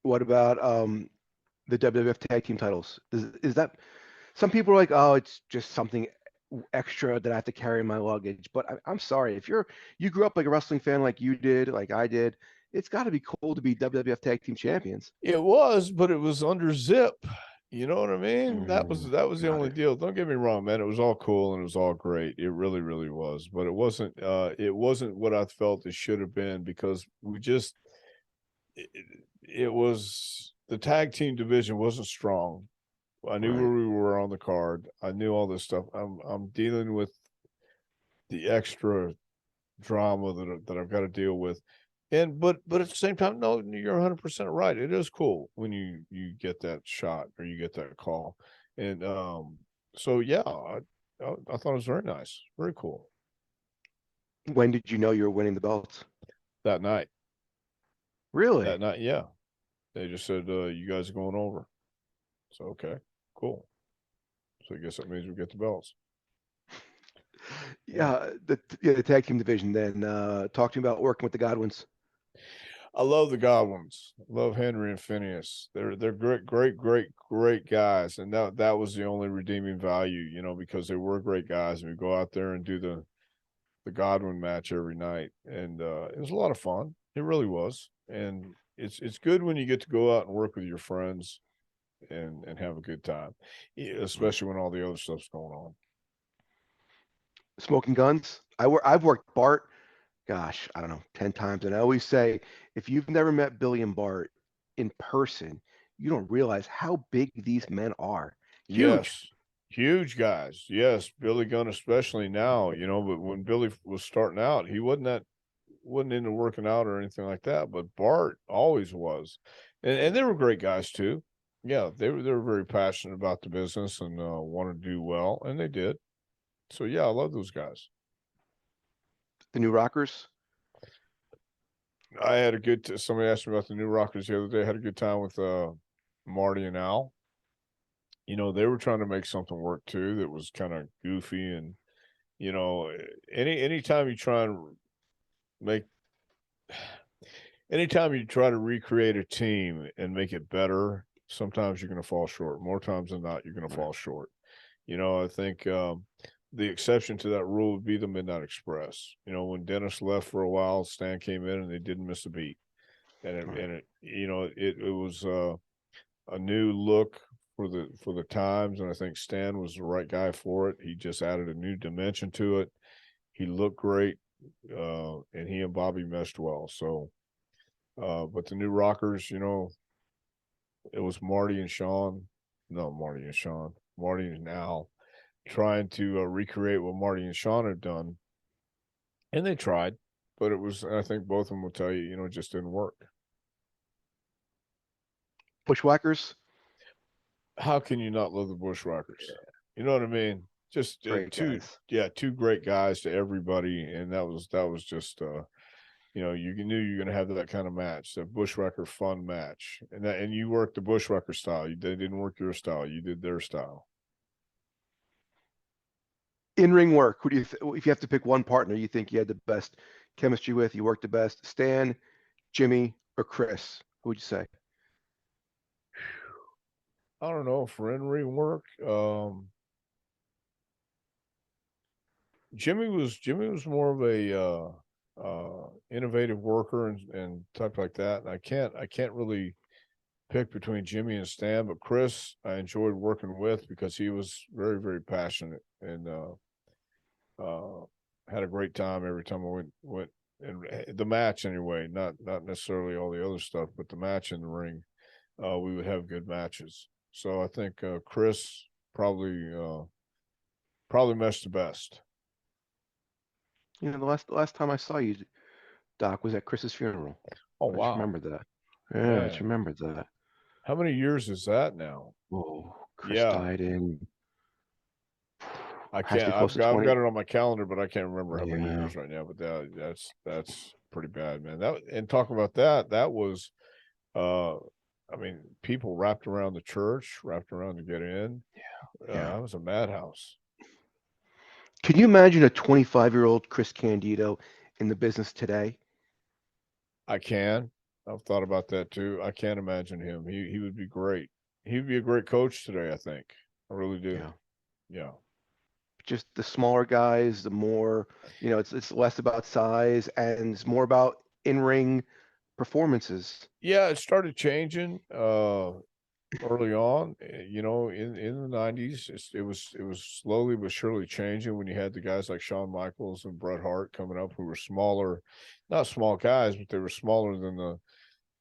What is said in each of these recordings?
What about the WWF Tag Team titles? Is that some people are like, oh, it's just something extra that I have to carry in my luggage. But I'm sorry, if you grew up like a wrestling fan like you did, like I did, it's got to be cool to be WWF Tag Team Champions. It was, but it was under zip. You know what I mean? Mm, That was the got only it. deal. Don't get me wrong, man. It was all cool and it was all great. It really, really was. But it wasn't what I felt it should have been because we just it, it was the tag team division wasn't strong. I knew Right. where we were on the card. I knew all this stuff. I'm dealing with the extra drama that I've got to deal with. And but at the same time, no, you're 100% right. It is cool when you get that shot or you get that call. And so yeah, I thought it was very nice, very cool When did you know you were winning the belts? that night. Really? That night, yeah. They just said you guys are going over. So okay, cool. So I guess that means we get the belts. Yeah. The tag team division. Then talk to me about working with the Godwins. I love the Godwinns. Love Henry and Phineas. They're great guys, and that was the only redeeming value, because they were great guys, and we go out there and do the Godwin match every night, and it was a lot of fun. It really was, and it's good when you get to go out and work with your friends and have a good time, especially when all the other stuff's going on. Smoking Guns. I've worked Bart. Gosh, I don't know, 10 times, and I always say, if you've never met Billy and Bart in person, you don't realize how big these men are. Huge. Yes. Huge guys. Yes, Billy Gunn especially now, but when Billy was starting out, he wasn't into working out or anything like that, but Bart always was. And they were great guys too. Yeah, they were very passionate about the business and wanted to do well, and they did. So yeah, I love those guys. The New Rockers. I had a somebody asked me about the New Rockers the other day. I had a good time with Marty and Al. They were trying to make something work too that was kind of goofy and you know, anytime you try and make anytime you try to recreate a team and make it better, sometimes you're going to fall short. More times than not, you're going to Right. fall short. I think the exception to that rule would be the Midnight Express. When Dennis left for a while, Stan came in and they didn't miss a beat. And it, Right. and it it was a new look for the times, and I think Stan was the right guy for it. He just added a new dimension to it. He looked great, and he and Bobby meshed well. So, but the New Rockers, it was Marty and Sean. No, Marty and Sean. Marty and Al trying to recreate what Marty and Sean had done, and they tried, but it was. I think both of them will tell you, it just didn't work. Bushwhackers. How can you not love the Bushwhackers? You know what I mean? Just Great guys. two great guys to everybody, and that was just you knew you're going to have that kind of match, that Bushwhacker fun match, and you worked the Bushwhacker style. They didn't work your style; you did their style. In ring work. Who do if you have to pick one partner you think you had the best chemistry with, you worked the best? Stan, Jimmy, or Chris? Who would you say? I don't know for in ring work. Jimmy was more of a innovative worker and type like that. And I can't really pick between Jimmy and Stan, but Chris I enjoyed working with because he was very very passionate and uh, had a great time every time I went and the match anyway. Not necessarily all the other stuff, but the match in the ring. We would have good matches. So I think Chris probably meshed the best. The last time I saw you, Doc, was at Chris's funeral. Oh I just wow, remembered that. Yeah, I just man, remembered that. how many years is that now? Whoa, Chris Yeah, died in I has to can't. be close I've to got I've 20. got it on my calendar, but I can't remember how many Yeah. years right now. But that's pretty bad, man. That and talking about that was, uh, I mean, people wrapped around the church, wrapped around to get in. Yeah. That was a madhouse. Can you imagine a 25-year-old Chris Candido in the business today? I can. I've thought about that too. I can't imagine him. He would be great. He would be a great coach today, I think. I really do. Yeah. Yeah. Just the smaller guys, the more, it's less about size and it's more about in-ring performances. Yeah, it started changing early on, in the 90s. It was slowly but surely changing when you had the guys like Shawn Michaels and Bret Hart coming up who were smaller, not small guys, but they were smaller than the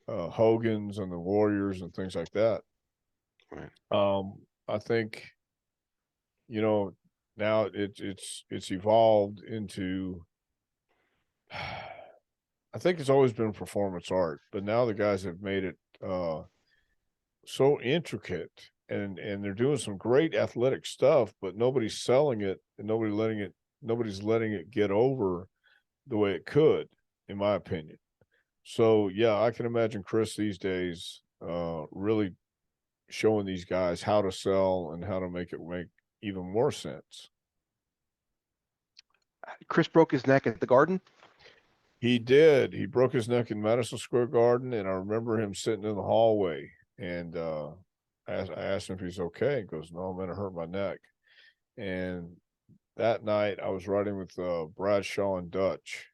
Hogans and the Warriors and things like that. Right. I think, now it's evolved into I think it's always been performance art, but now the guys have made it so intricate, and they're doing some great athletic stuff, but nobody's selling it, and nobody's letting it get over the way it could, in my opinion. So yeah, I can imagine Chris these days really showing these guys how to sell and how to make it make even more sense. Chris broke his neck at the Garden. He did. He broke his neck in Madison Square Garden, and I remember him sitting in the hallway, and I asked him if he's okay. He goes, "No, man, I hurt my neck." And that night, I was riding with Bradshaw and Dutch,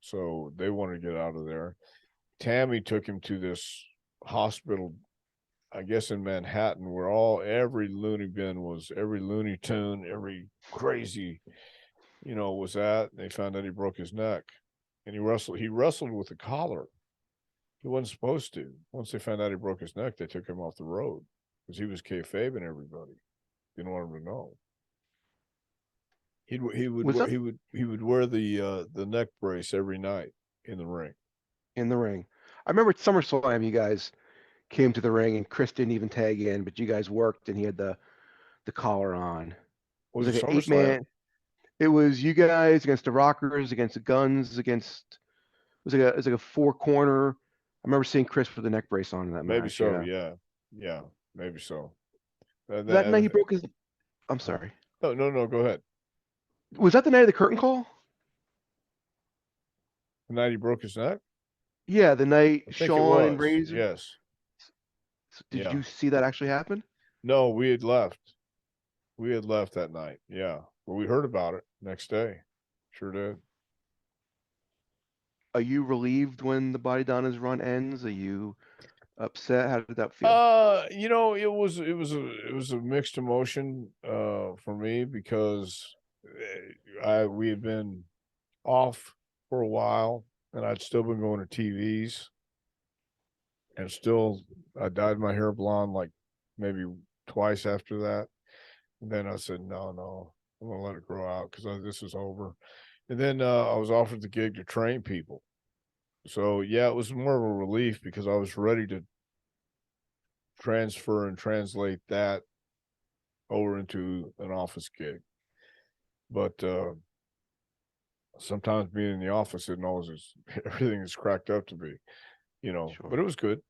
so they wanted to get out of there. Tammy took him to this hospital, I guess in Manhattan, where every loony bin was, every Looney Tune, every crazy, was at. And they found out he broke his neck, and he wrestled with a collar. He wasn't supposed to. Once they found out he broke his neck, they took him off the road because he was kayfabing everybody. Didn't want him to know. Was that He would wear the neck brace every night in the ring. in the ring? I remember at SummerSlam, you guys came to the ring and Chris didn't even tag in, but you guys worked and he had the collar on. It was Was it like an eight SummerSlam? man. It was you guys against the Rockers, against the Guns, against it was like a four corner. I remember seeing Chris with the neck brace on in that Maybe match. so. Yeah. Yeah, yeah, maybe so. And That night he then, broke his. I'm sorry. no, no, no. Go ahead. Was that the night of the curtain call? The night he broke his neck. Yeah, the night I think it Shawn and was. Razor. Yes. Did Yeah. you see that actually happen? No, we had left. We had left that night. Yeah. Well, we heard about it next day. Sure did. Are you relieved when the Body Donna's run ends? Are you upset? How did that feel? It was a mixed emotion for me because we had been off for a while, and I'd still been going to TVs, and still I dyed my hair blonde like maybe twice after that. And then I said, no, no, I'm gonna let it grow out because this is over. And then I was offered the gig to train people. So yeah, it was more of a relief because I was ready to transfer and translate that over into an office gig. But sometimes being in the office isn't always everything is cracked up to be, Sure. but it was good.